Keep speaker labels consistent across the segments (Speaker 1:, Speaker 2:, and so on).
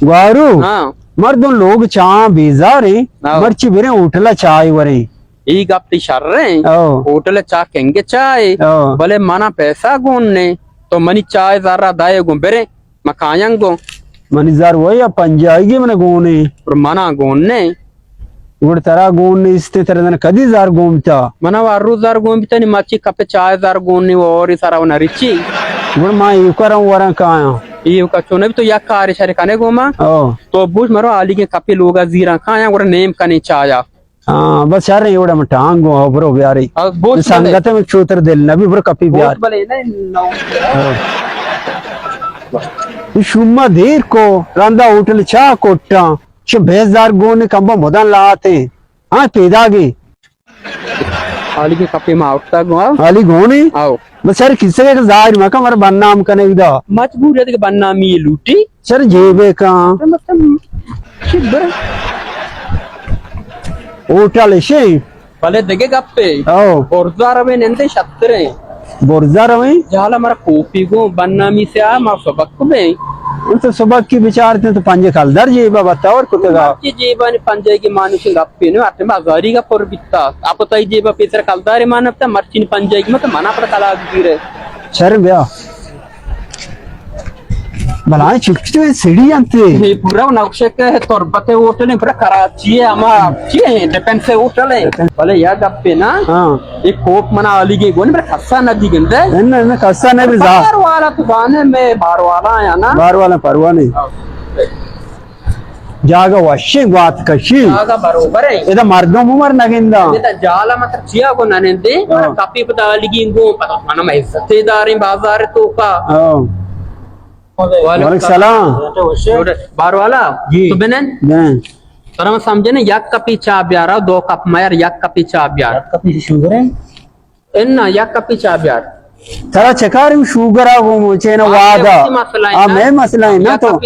Speaker 1: वारू
Speaker 2: हाँ
Speaker 1: मर्दों लोग चाह बेजार है मर्ची बेरे उठला चाय वरे
Speaker 2: ई गप्ती शर्रे
Speaker 1: ओ
Speaker 2: होटल चा केंगे चाय
Speaker 1: ओ
Speaker 2: भले मना पैसा गोने तो मनी चाय जरा दाए गो बेरे मकायंग गो
Speaker 1: मनीजार वो या पंजाई मन गोने
Speaker 2: और मना गोने
Speaker 1: इवड़ तरा गोने इस्ते तरह कदी जार गोमता
Speaker 2: मना वारू जार गोमिता नि मची कपे चाय जार गोने और ई सारा वना रिची
Speaker 1: इवड़ मां युकरा वरा काया
Speaker 2: ई का चोने भी तो या कार शरे कने गोमा
Speaker 1: ओ
Speaker 2: तो बुश मरो आली के कपे लोगा जीरा खाया और नेम कने चाया
Speaker 1: हाँ बस यार इवड़ म टांगो ब्रो ब्यारी
Speaker 2: अब बोस
Speaker 1: संगत में चोतर दिल नबी ब्रो कपी ब्यार
Speaker 2: भले ना
Speaker 1: शुम्मा देर को रंदा होटल चा कोट्टा श बेजार गोने कंबा मोदन लाते हाँ पेदागे
Speaker 2: आली के कपे में आउटता गो
Speaker 1: आली गोने
Speaker 2: आओ
Speaker 1: बस सर किससे के जाहिर मका मर बन्नाम कने विदा
Speaker 2: मजबूर है के बन्ना मी लूटी
Speaker 1: सर जेबे का
Speaker 2: मतलब शिबर
Speaker 1: होटल शे
Speaker 2: भले देगे गप्पे
Speaker 1: ओ
Speaker 2: और ज़ारवे नंदे शत्रे
Speaker 1: बोरजा रवे
Speaker 2: जाला मरा कोपी गो बन्ना मी से आ मा सबक में
Speaker 1: उन तो सुबह की विचारते तो पंजे खालदार जेबा बताओ और कुतगा
Speaker 2: ये जेबाने पंजे की मानुष गप्पे ने आते मा गारी का पर बित्ता आप तो ये जेबा पेसर खालदार मानवता मर्चिन पंजे की मत मना पर कला गिरे
Speaker 1: सर ब्या भला चिकचे सीढ़ी अंते
Speaker 2: ये पूरा नक्शे के है तोरबते होटल है पूरा कराची है हमारा चाहिए डिफेंस से होटल है भले याद गप्पे ना
Speaker 1: हाँ
Speaker 2: एक कोप मना आली के गोने मेरा खस्सा नदी गंदे
Speaker 1: न कसा ने भी जा
Speaker 2: बाहर वाला तो गाने में बाहर वाला है ना
Speaker 1: बार वाला परवा नहीं जागा वश्य बात कशी
Speaker 2: आगा बरोबर है
Speaker 1: इधर मर्दों मुमर नगिंदा
Speaker 2: ये तो जाला मत चिया को ननेंदे कापी पता आली गो पता मना मैं इज्जतदारी बाजार तो का
Speaker 1: वालेकुम सलाम
Speaker 2: बार वाला
Speaker 1: जी
Speaker 2: तो बेनन
Speaker 1: नहीं
Speaker 2: तरह समझे ना एक कप चा ब्यारा दो कप मायर एक कप चा ब्यार
Speaker 1: कपी शुगर है
Speaker 2: इन्ना एक कप चा ब्यार
Speaker 1: तरा चकारी शुगर आ वो मुझे ना वादा आ मैं मसला है ना तो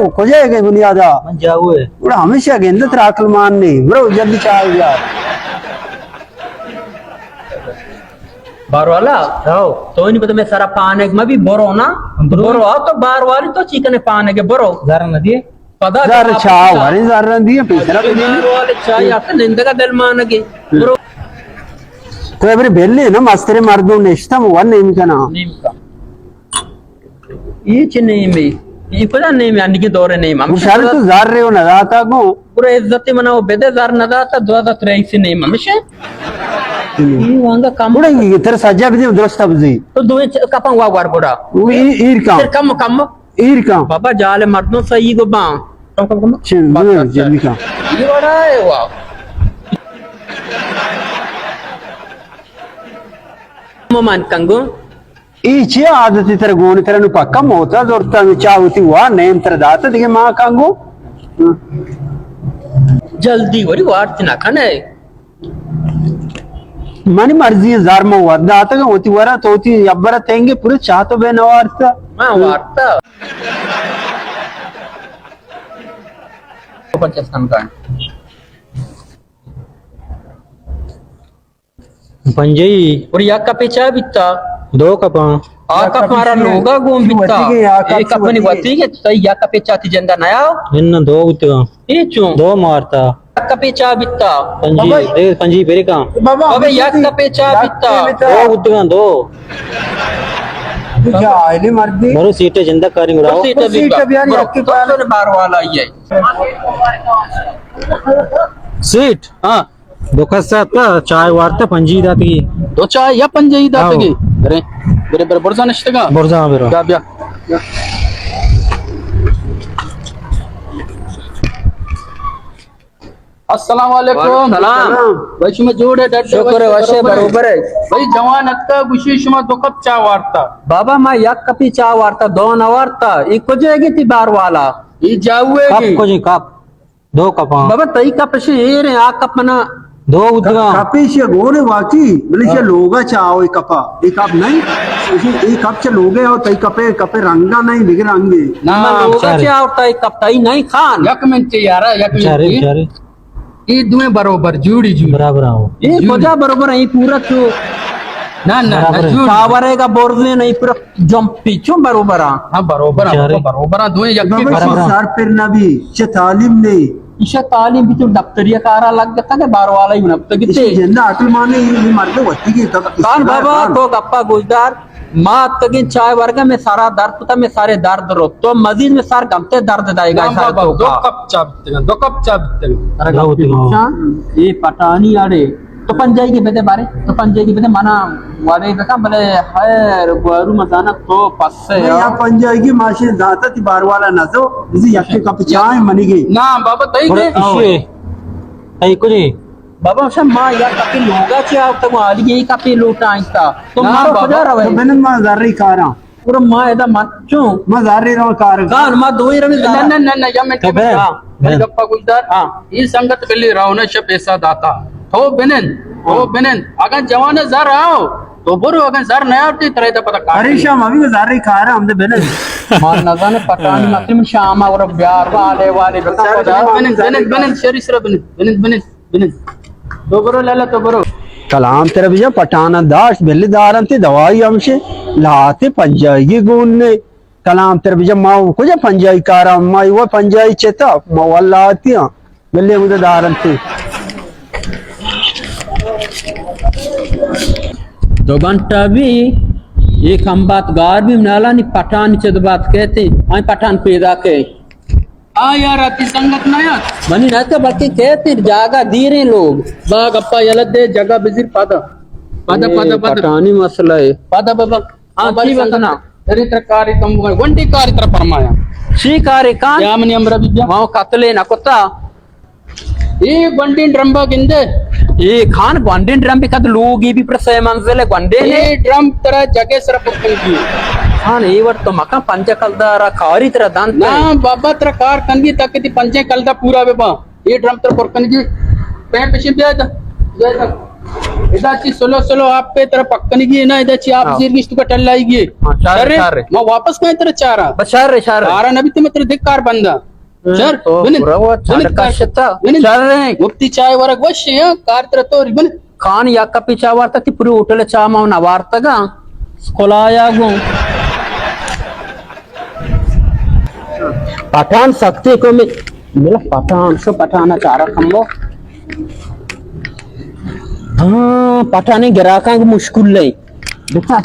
Speaker 1: खोजे के बुनियादा जाओ है उड़ा हमेशा गेंद तेरा अकल मान नहीं ब्रो जल्दी चाय यार
Speaker 2: बार वाला तो नहीं पता मैं सारा पाने में भी बोरो ना बोरो आओ तो बार वाली तो चिकन पाने के बोरो
Speaker 1: जरा न दिए
Speaker 2: पता
Speaker 1: जरा चाव हरी जरा न दिए पैसा तो
Speaker 2: बार वाले चाय आता निंदा का दिल मान के बोरो
Speaker 1: तो एवरी बेल्ले ना मस्तरे मर्दों ने इस्ता वन नेम का ना
Speaker 2: नीम का ये चने में ये पता नहीं मैं अन्य के दौरे नहीं हम
Speaker 1: मुशार तो जार रहे हो ना राता को
Speaker 2: पूरा इज्जत मनाओ बेदे जार न दाता 2023 से नहीं हमेशा ये वांगा काम
Speaker 1: उड़ेंगे तेरे सज्जा भी दुरुस्त बजी
Speaker 2: तो दो कपा हुआ वार बोड़ा
Speaker 1: वो ईर का
Speaker 2: फिर कम कम
Speaker 1: ईर का
Speaker 2: बाबा जाले मर्दों सही गो बा कम कम
Speaker 1: जल्दी का
Speaker 2: ये बड़ा है वाह मोमान कंगो
Speaker 1: ಈಚೆ ಆದತಿ ತರ ಗೋಣಿ ತರ ಪಕ್ಕ ಮೋತ ದೊರ್ತ ಚಾವುತಿ ವಾ ನೇಮ್ ತರ ದಾತ ದಿಗೆ ಮಾ ಕಾಂಗೋ
Speaker 2: जल्दी वरी वार्त ना खाने
Speaker 1: मनी मर्जी जार में वरदा आता का होती वरा तोती अब्बरा तेंगे पूरे चाह तो बे नवारता
Speaker 2: हाँ वार्ता पंचस्थान का
Speaker 1: पंजई
Speaker 2: और या का पेचा बिता
Speaker 1: दो कपा
Speaker 2: आका मारा लोगा गोम बिता एक अपनी वती के सही या का पेचा थी जंदा नया
Speaker 1: इन दो उतगा
Speaker 2: ये चूं
Speaker 1: दो मारता
Speaker 2: का पेचा बिता
Speaker 1: पंजी दे पंजी पेरे का
Speaker 2: बाबा या का पेचा बिता
Speaker 1: दो उतगा दो क्या आईली मर्दी बरो सीटे जिंदा करी उड़ाओ
Speaker 2: सीट बियार याकी पाले बार वाला ये
Speaker 1: सीट
Speaker 2: हां
Speaker 1: दोकसा ता चाय वारता पंजी दाती
Speaker 2: दो चाय या पंजे ही दातगी अरे बरे बरे बरजा नष्टगा
Speaker 1: बोरजा बेरो
Speaker 2: जा बिया अस्सलाम वालेकुम सलाम वैश में जोड़े डट
Speaker 1: शुक्र है वैसे बरोबर है
Speaker 2: भाई जवान अक्का गुशीश में दो कप चा वारता
Speaker 1: बाबा मैं एक कपी चा वारता दो न वारता एक को जाएगी ती बार वाला
Speaker 2: ये जाऊएगी
Speaker 1: कप को जी कप दो कपा
Speaker 2: बाबा तई कप से ये रे आ कप ना
Speaker 1: दो उदगा
Speaker 3: कपी से गोरे वाकी बोले लोगा चाओ एक कपा एक कप नहीं एक कप से लोगे और तई कपे कपे रंगा नहीं बिग रंगे
Speaker 2: ना
Speaker 1: लोगा
Speaker 2: क्या होता है कप तई नहीं खान यक मिनट यार यक मिनट ये दुए बरोबर जुड़ी जुड़ी
Speaker 1: बराबर आओ
Speaker 2: ये खोजा बरोबर है पूरा तो ना ना शावर का बोर्ड नहीं पूरा जंप पीछो बरोबर हाँ बरोबर दो
Speaker 3: सर फिर नबी तालीम नहीं
Speaker 2: इशा तालीम भी तो दफ्तरिया कारा लग जाता है बार वाला ही बना तो कितने
Speaker 3: जिंदा अकल माने ये मर्द होती की
Speaker 2: कान बाबा तो गप्पा गुजदार माँ तगिन चाय वर्ग में सारा दर्द पता में सारे दर्द रो तो मजीद में सार गमते दर्द दाएगा
Speaker 4: दो कप चा
Speaker 2: ये पटानी आड़े तो पंजाई के बेटे बारे तो पंजाई के बेटे माना वाले देखा भले है गुआरू मजाना तो पस्से
Speaker 3: या पंजाई की माशी दाता ती बार वाला ना तो इसी यक्के कप चाय मनी गई
Speaker 4: ना बाबा तई के
Speaker 2: आई कुछ बाबा सब माँ यार काफी लोगा चाह तक वाली यही काफी लोटा आइता तो मारो बजा रहा है
Speaker 3: मैंने मां जारी कारा
Speaker 2: पूरा माँ ऐसा मच्छों
Speaker 3: मां जारी रहा कार
Speaker 2: कान माँ दो ही रवि
Speaker 4: ना या मैं गप्पा गुजदार ये संगत बिल्ली रावण शब ऐसा दाता तो बेनन अगर जवान जर आओ तो बुरो अगर जर नया उठती तरह तो पता
Speaker 3: अरे शाम अभी मैं जारी कारा हमने बेने
Speaker 2: मान नज़र ने पटानी मतलब शाम और प्यार वाले
Speaker 4: बेनन शरी सर बेनन तो बुरो लाला तो बुरो
Speaker 1: कलाम तेरा भैया पठाना दाश बिल्ली दारन ती दवाई हमसे लाते पंजाई गुन्ने कलाम तेरा भैया माँ कुछ पंजाई कारा माँ वो पंजाई चेता मवाला आती हैं बिल्ली मुझे दारन ती
Speaker 2: दो घंटा भी एक हम बात गार भी नाला नहीं पठान चद बात कहते आई पठान पैदा के
Speaker 4: यार अति संगत नया
Speaker 2: मनी ना तो बल्कि कहते जागा धीरे लोग
Speaker 4: बा गप्पा यलत दे जगह बिजिर पादा
Speaker 2: पठानी मसला है
Speaker 4: पादा बाबा
Speaker 2: हाँ जी बताना
Speaker 4: चरित्र कार्य तुम वंटी कार्य तरफ फरमाया
Speaker 2: शी कार्य कान
Speaker 4: यामनी अमरा विद्या
Speaker 2: वहाँ कतले ना कुत्ता
Speaker 4: ये वंटी ड्रम्बा गिंदे
Speaker 2: ये खान ग्वांडेन ड्रम पे कद लोग ये भी प्रसय मंजिल है ग्वांडेन
Speaker 4: ये ड्रम तरह जगह सर पक्कल की
Speaker 2: खान ये वर्त तो मका पंच कलदारा कारी तरह दांत
Speaker 4: ना बाबा तरह कार कंगी तक ती पंचे कलदा पूरा बेबा ये ड्रम तरह पक्कल की पे पेशी पे जा इदाची सोलो आप पे तरह पक्कन की ना इदाची आप जीर की स्टुका टल लाएगी
Speaker 2: अरे
Speaker 4: मैं वापस कहीं तरह चारा
Speaker 2: बशार
Speaker 4: आरा नबी ते मतलब धिक्कार बंदा सर मुफ्ती चाय वरक वश्य है कार्य तो रिबन
Speaker 2: खान या का पीछा वार्ता ती पूरी होटल चा माव ना वार्ता गा स्कोलाया गो पठान सकते को मिला पठान सो पठाना चारा खम्बो हाँ पठाने गिराका मुश्किल नहीं देखा